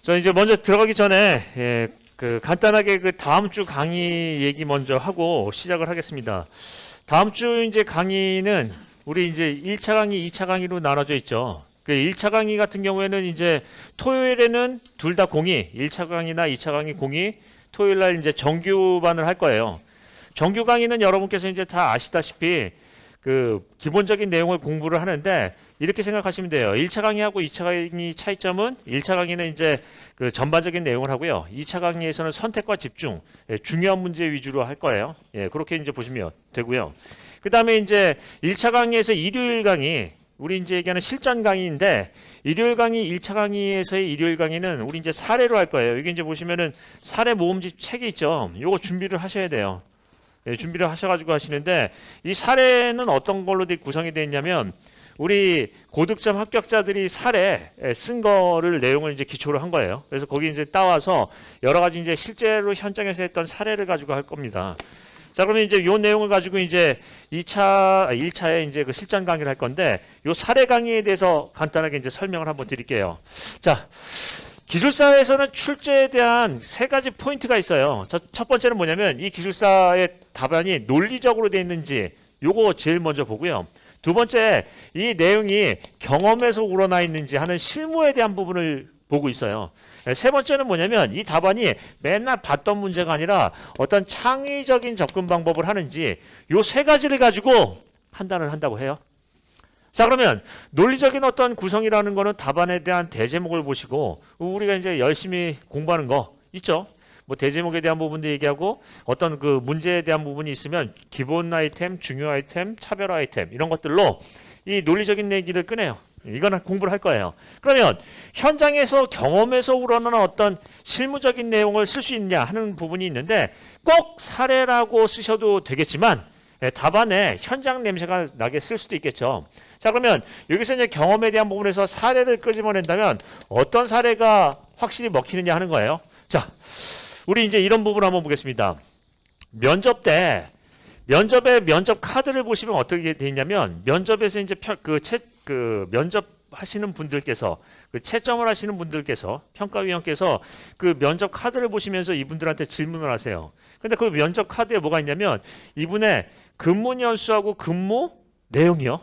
저 이제 먼저 들어가기 전에 간단하게 그 다음 주 강의 얘기 먼저 하고 시작을 하겠습니다. 다음 주 이제 강의는 우리 이제 1차 강의, 2차 강의로 나눠져 있죠. 그 1차 강의 같은 경우에는 이제 토요일에는 둘 다 공의, 1차 강의나 2차 강의 공의, 토요일 날 이제 정규반을 할 거예요. 정규 강의는 여러분께서 이제 다 아시다시피 그 기본적인 내용을 공부를 하는데 이렇게 생각하시면 돼요. 1차 강의하고 2차 강의 차이점은 1차 강의는 이제 그 전반적인 내용을 하고요. 2차 강의에서는 선택과 집중, 중요한 문제 위주로 할 거예요. 그렇게 이제 보시면 되고요. 그다음에 이제 1차 강의에서 일요일 강의, 우리 이제 얘기하는 실전 강의인데 일요일 강의, 1차 강의에서의 일요일 강의는 우리 이제 사례로 할 거예요. 여기 이제 보시면은 사례 모음집 책이 있죠. 요거 준비를 하셔야 돼요. 준비를 하셔가지고 하시는데 이 사례는 어떤 걸로 구성이 되어 있냐면 우리 고득점 합격자들이 사례 쓴 거를 내용을 이제 기초로 한 거예요. 그래서 거기 이제 따와서 여러 가지 이제 실제로 현장에서 했던 사례를 가지고 할 겁니다. 자, 그러면 이제 요 내용을 가지고 이제 1차에 이제 그 실전 강의를 할 건데 요 사례 강의에 대해서 간단하게 이제 설명을 한번 드릴게요. 자, 기술사에서는 출제에 대한 세 가지 포인트가 있어요. 첫 번째는 뭐냐면 이 기술사의 답안이 논리적으로 되어 있는지 요거 제일 먼저 보고요. 두 번째, 이 내용이 경험에서 우러나 있는지 하는 실무에 대한 부분을 보고 있어요. 세 번째는 뭐냐면 이 답안이 맨날 봤던 문제가 아니라 어떤 창의적인 접근 방법을 하는지 요 세 가지를 가지고 판단을 한다고 해요. 자, 그러면 논리적인 어떤 구성이라는 거는 답안에 대한 대제목을 보시고 우리가 이제 열심히 공부하는 거 있죠. 뭐 대제목에 대한 부분도 얘기하고 어떤 그 문제에 대한 부분이 있으면 기본 아이템, 중요 아이템, 차별 아이템 이런 것들로 이 논리적인 얘기를 꺼내요. 이거는 공부를 할 거예요. 그러면 현장에서 경험에서 우러나는 어떤 실무적인 내용을 쓸 수 있냐 하는 부분이 있는데 꼭 사례라고 쓰셔도 되겠지만 답안에 현장 냄새가 나게 쓸 수도 있겠죠. 자, 그러면 여기서 이제 경험에 대한 부분에서 사례를 끄집어낸다면 어떤 사례가 확실히 먹히느냐 하는 거예요. 자, 우리 이제 이런 부분 한번 보겠습니다. 면접 때 면접의 면접 카드를 보시면 어떻게 돼 있냐면 면접에서 이제 면접 하시는 분들께서 채점을 하시는 분들께서 평가위원께서 그 면접 카드를 보시면서 이분들한테 질문을 하세요. 근데 그 면접 카드에 뭐가 있냐면 이분의 근무 연수하고 근무 내용이요.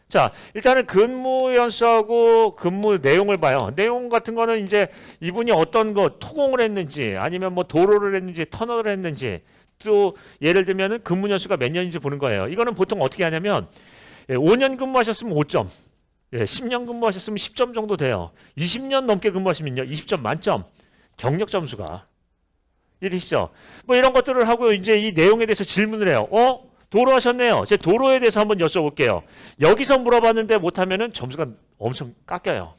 자, 일단은 근무 연수하고 근무 내용을 봐요. 내용 같은 거는 이제 이분이 어떤 거 토공을 했는지 아니면 뭐 도로를 했는지 터널을 했는지 또 예를 들면은 근무 연수가 몇 년인지 보는 거예요. 이거는 보통 어떻게 하냐면 5년 근무하셨으면 5점, 10년 근무하셨으면 10점 정도 돼요. 20년 넘게 근무하시면요 20점 만점, 경력 점수가 이러시죠. 뭐 이런 것들을 하고 이제 이 내용에 대해서 질문을 해요. 도로 하셨네요. 제 도로에 대해서 한번 여쭤볼게요. 여기서 물어봤는데 못하면은 점수가 엄청 깎여요.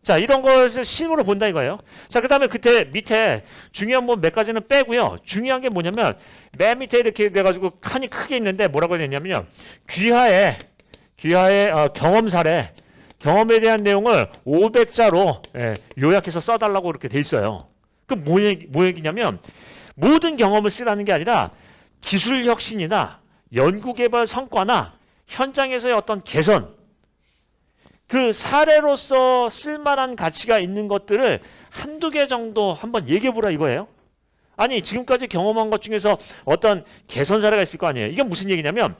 자, 이런 것을 실무로 본다 이거예요. 자, 그 다음에 그때 밑에 중요한 뭐 몇 가지는 빼고요. 중요한 게 뭐냐면 맨 밑에 이렇게 돼가지고 칸이 크게 있는데 뭐라고 되냐면요. 귀하의 경험 사례, 경험에 대한 내용을 500자로 요약해서 써달라고 이렇게 돼 있어요. 그 뭐 얘기냐면 모든 경험을 쓰라는 게 아니라 기술 혁신이나 연구개발 성과나 현장에서의 어떤 개선, 그 사례로서 쓸만한 가치가 있는 것들을 한두 개 정도 한번 얘기해보라 이거예요. 아니, 지금까지 경험한 것 중에서 어떤 개선 사례가 있을 거 아니에요. 이게 무슨 얘기냐면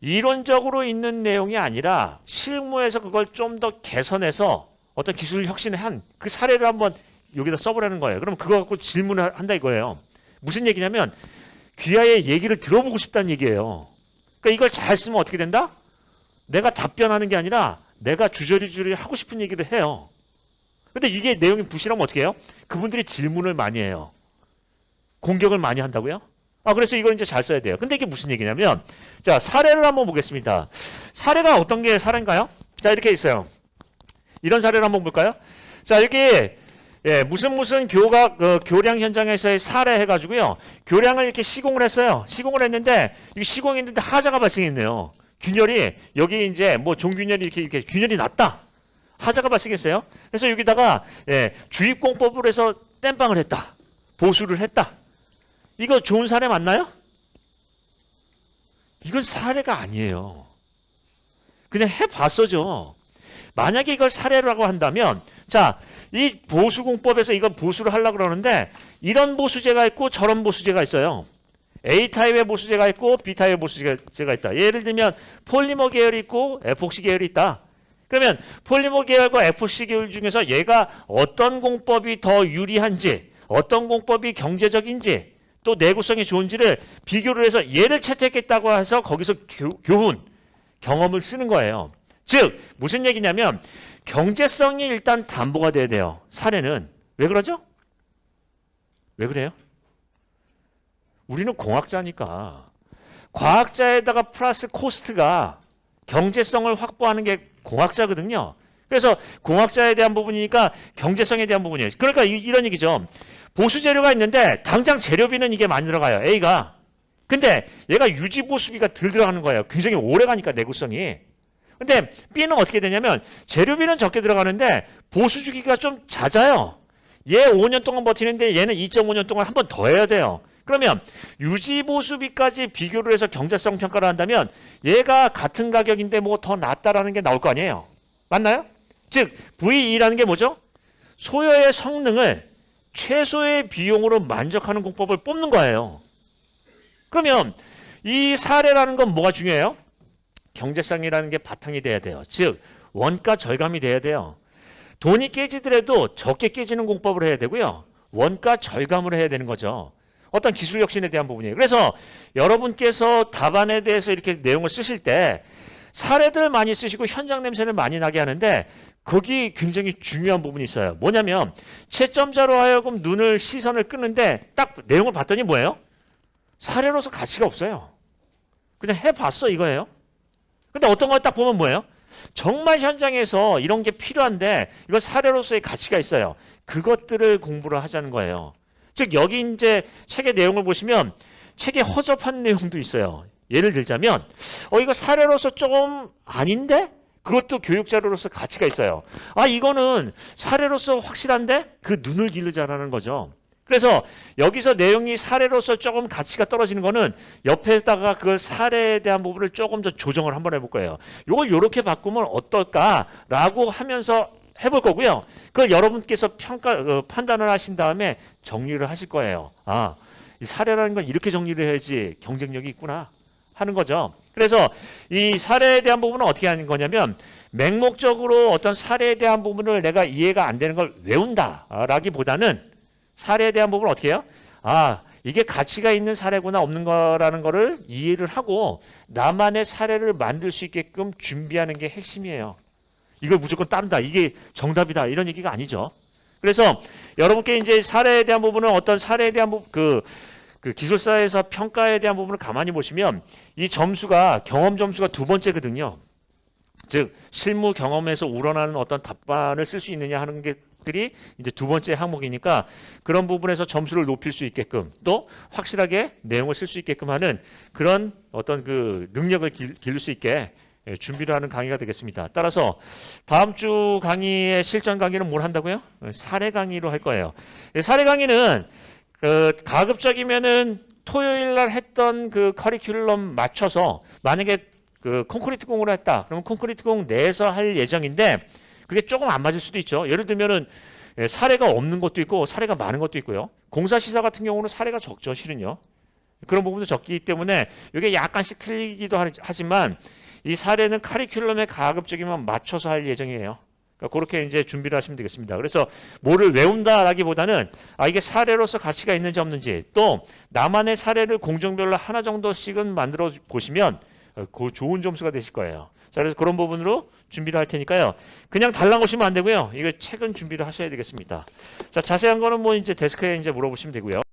이론적으로 있는 내용이 아니라 실무에서 그걸 좀 더 개선해서 어떤 기술 혁신을 한 그 사례를 한번 여기다 써보라는 거예요. 그럼 그거 갖고 질문을 한다 이거예요. 무슨 얘기냐면 귀하의 얘기를 들어보고 싶다는 얘기예요. 그러니까 이걸 잘 쓰면 어떻게 된다? 내가 답변하는 게 아니라 내가 주저리주저리 하고 싶은 얘기를 해요. 근데 이게 내용이 부실하면 어떻게 해요? 그분들이 질문을 많이 해요. 공격을 많이 한다고요? 그래서 이걸 이제 잘 써야 돼요. 근데 이게 무슨 얘기냐면 자, 사례를 한번 보겠습니다. 사례가 어떤 게 사례인가요? 자, 이렇게 있어요. 이런 사례를 한번 볼까요? 자, 여기 무슨 교량 현장에서의 사례 해가지고요. 교량을 이렇게 시공을 했어요. 시공을 했는데, 이 시공했는데 하자가 발생했네요. 균열이, 여기 이제 뭐 종균열이 이렇게 균열이 났다. 하자가 발생했어요. 그래서 여기다가, 주입공법으로 해서 땜빵을 했다. 보수를 했다. 이거 좋은 사례 맞나요? 이건 사례가 아니에요. 그냥 해봤어죠. 만약에 이걸 사례라고 한다면, 자, 이 보수공법에서 이건 보수를 하려고 그러는데 이런 보수제가 있고 저런 보수제가 있어요. A타입의 보수제가 있고 B타입의 보수제가 있다. 예를 들면 폴리머 계열이 있고 에폭시 계열이 있다. 그러면 폴리머 계열과 에폭시 계열 중에서 얘가 어떤 공법이 더 유리한지, 어떤 공법이 경제적인지, 또 내구성이 좋은지를 비교를 해서 얘를 채택했다고 해서 거기서 교훈, 경험을 쓰는 거예요. 즉 무슨 얘기냐면 경제성이 일단 담보가 돼야 돼요. 사례는. 왜 그러죠? 왜 그래요? 우리는 공학자니까. 과학자에다가 플러스 코스트가 경제성을 확보하는 게 공학자거든요. 그래서 공학자에 대한 부분이니까 경제성에 대한 부분이에요. 그러니까 이런 얘기죠. 보수 재료가 있는데 당장 재료비는 이게 많이 들어가요. A가. 근데 얘가 유지 보수비가 덜 들어가는 거예요. 굉장히 오래 가니까 내구성이. 근데 B는 어떻게 되냐면 재료비는 적게 들어가는데 보수 주기가 좀 잦아요. 얘 5년 동안 버티는데 얘는 2.5년 동안 한 번 더 해야 돼요. 그러면 유지 보수비까지 비교를 해서 경제성 평가를 한다면 얘가 같은 가격인데 뭐 더 낫다라는 게 나올 거 아니에요. 맞나요? 즉 VE라는 게 뭐죠? 소요의 성능을 최소의 비용으로 만족하는 공법을 뽑는 거예요. 그러면 이 사례라는 건 뭐가 중요해요? 경제성이라는 게 바탕이 돼야 돼요. 즉 원가 절감이 돼야 돼요. 돈이 깨지더라도 적게 깨지는 공법을 해야 되고요. 원가 절감을 해야 되는 거죠. 어떤 기술 혁신에 대한 부분이에요. 그래서 여러분께서 답안에 대해서 이렇게 내용을 쓰실 때 사례들을 많이 쓰시고 현장 냄새를 많이 나게 하는데 거기 굉장히 중요한 부분이 있어요. 뭐냐면 채점자로 하여금 눈을 시선을 끄는데 딱 내용을 봤더니 뭐예요? 사례로서 가치가 없어요. 그냥 해봤어 이거예요. 근데 어떤 걸 딱 보면 뭐예요? 정말 현장에서 이런 게 필요한데 이건 사례로서의 가치가 있어요. 그것들을 공부를 하자는 거예요. 즉 여기 이제 책의 내용을 보시면 책에 허접한 내용도 있어요. 예를 들자면 이거 사례로서 조금 아닌데? 그것도 교육 자료로서 가치가 있어요. 아 이거는 사례로서 확실한데? 그 눈을 기르자라는 거죠. 그래서 여기서 내용이 사례로서 조금 가치가 떨어지는 거는 옆에다가 그 사례에 대한 부분을 조금 더 조정을 한번 해볼 거예요. 이걸 이렇게 바꾸면 어떨까라고 하면서 해볼 거고요. 그걸 여러분께서 판단을 하신 다음에 정리를 하실 거예요. 아, 이 사례라는 건 이렇게 정리를 해야지 경쟁력이 있구나 하는 거죠. 그래서 이 사례에 대한 부분은 어떻게 하는 거냐면 맹목적으로 어떤 사례에 대한 부분을 내가 이해가 안 되는 걸 외운다라기보다는 사례에 대한 부분을 어떻게 해요? 아, 이게 가치가 있는 사례구나 없는 거라는 거를 이해를 하고 나만의 사례를 만들 수 있게끔 준비하는 게 핵심이에요. 이걸 무조건 따른다. 이게 정답이다. 이런 얘기가 아니죠. 그래서 여러분께 이제 사례에 대한 부분은 어떤 사례에 대한 부분, 그 기술사에서 평가에 대한 부분을 가만히 보시면 이 점수가 경험 점수가 두 번째거든요. 즉 실무 경험에서 우러나는 어떤 답안을 쓸 수 있느냐 하는 것들이 이제 두 번째 항목이니까 그런 부분에서 점수를 높일 수 있게끔 또 확실하게 내용을 쓸 수 있게끔 하는 그런 어떤 그 능력을 기를 수 있게 준비를 하는 강의가 되겠습니다. 따라서 다음 주 강의의 실전 강의는 뭘 한다고요? 사례 강의로 할 거예요. 사례 강의는 가급적이면은 토요일 날 했던 그 커리큘럼 맞춰서 만약에 그 콘크리트 공으로 했다. 그러면 콘크리트 공 내에서 할 예정인데 그게 조금 안 맞을 수도 있죠. 예를 들면은 사례가 없는 것도 있고 사례가 많은 것도 있고요. 공사시사 같은 경우는 사례가 적죠. 실은요. 그런 부분도 적기 때문에 이게 약간씩 틀리기도 하지만 이 사례는 커리큘럼에 가급적이면 맞춰서 할 예정이에요. 그러니까 그렇게 이제 준비를 하시면 되겠습니다. 그래서 뭐를 외운다라기보다는 이게 사례로서 가치가 있는지 없는지 또 나만의 사례를 공정별로 하나 정도씩은 만들어 보시면 그 좋은 점수가 되실 거예요. 자, 그래서 그런 부분으로 준비를 할 테니까요. 그냥 달랑 오시면 안 되고요. 이거 책은 준비를 하셔야 되겠습니다. 자, 자세한 거는 뭐 이제 데스크에 이제 물어보시면 되고요.